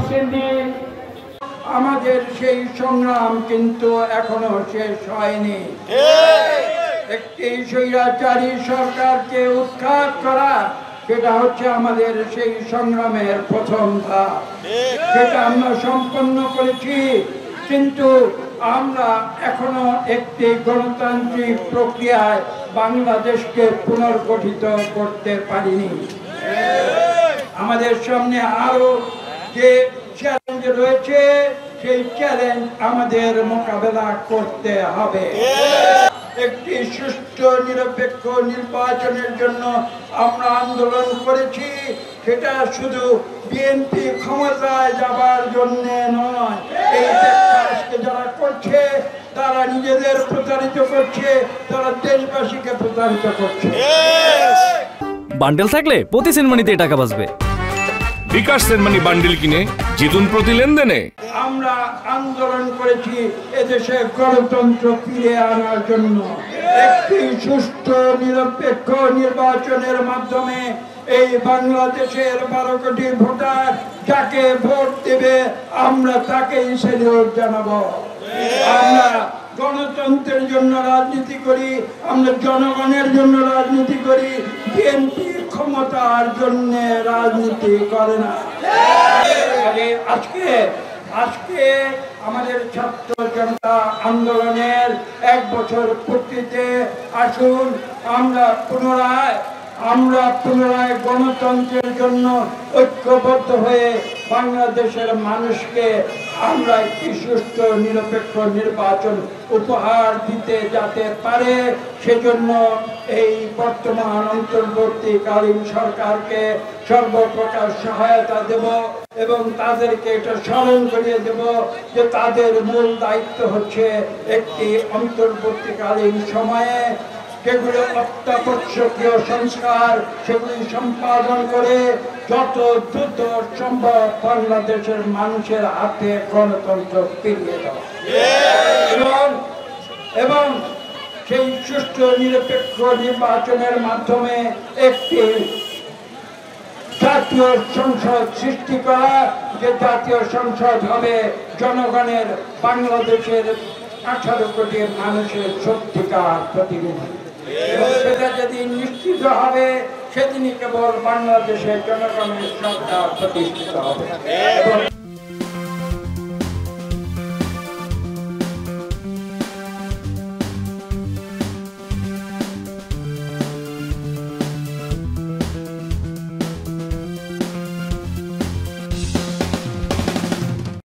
নরসিংদী। আমাদের সেই সংগ্রাম কিন্তু এখনো শেষ হয়নি। একটি স্বৈরাচারী সরকারকে উৎখাত করা, সেটা হচ্ছে আমাদের সেই সংগ্রামের প্রথম ধাপ। সেটা আমরা সম্পন্ন করেছি, কিন্তু আমরা এখনো একটি গণতান্ত্রিক প্রক্রিয়ায় বাংলাদেশকে পুনর্গঠিত করতে পারিনি। আমাদের সামনে আরো যে চ্যালেঞ্জ রয়েছে, সেই চ্যালেঞ্জ আমাদের মোকাবেলা করতে হবে। একটি সুষ্ঠু নিরপেক্ষ নির্বাচনের জন্য আমরা আন্দোলন করেছি। সেটা শুধু বিএনপি ক্ষমতায় যাবার জন্য নয়। এই আজকে যারা করছে, তারা নিজেদের প্রতারিত করছে, তারা দেশবাসীকে প্রতারিত করছে। বান্ডেল থাকলে প্রতি সেনমানিতে টাকা বাঁচবে। বিকাশ সেনমানি বান্ডেল কিনে জিতুন প্রতি লেনদেনে। আমরা আন্দোলন করেছি এদেশে গণতন্ত্র ফিরে আনার জন্য। একটি সুষ্ঠু নিরপেক্ষ নির্বাচনের মাধ্যমে এই বাংলাদেশের 12 কোটি ভোটার যাকে ভোট দেবে, আমরা তাকেই স্যালুট জানাবো। আমরা গণতন্ত্রের জন্য রাজনীতি করি, আমরা জনগণের জন্য রাজনীতি করি। বিএনপি ক্ষমতার জন্য রাজনীতি করে না। আজকে আমাদের ছাত্র জনতা আন্দোলনের 1 বছর পূর্তিতে আসুন আমরা পুনরায় গণতন্ত্রের জন্য ঐক্যবদ্ধ হয়ে বাংলাদেশের মানুষকে আমরা একটি সুষ্ঠু নিরপেক্ষ নির্বাচন উপহার দিতে যাতে পারে, সেজন্য এই বর্তমান অন্তর্বর্তীকালীন সরকারকে সর্বপ্রকার সহায়তা দেব এবং তাদেরকে এটা স্মরণ করিয়ে দেব যে তাদের মূল দায়িত্ব হচ্ছে একটি অন্তর্বর্তীকালীন সময়ে সেগুলো অত্যাবশ্যকীয় সংস্কার, সেগুলি সম্পাদন করে যত দ্রুত সম্ভব বাংলাদেশের মানুষের হাতে গণতন্ত্র ফিরিয়ে দেওয়া এবং সেই সুষ্ঠু নিরপেক্ষ নির্বাচনের মাধ্যমে একটি জাতীয় সংসদ সৃষ্টি করা, যে জাতীয় সংসদ হবে জনগণের, বাংলাদেশের 18 কোটি মানুষের সত্যিকার প্রতিনিধি। এবং সেটা যেদিন নিশ্চিত হবে, সেদিনই কেবল বাংলাদেশের জনগণের সরকার প্রতিষ্ঠিত হবে।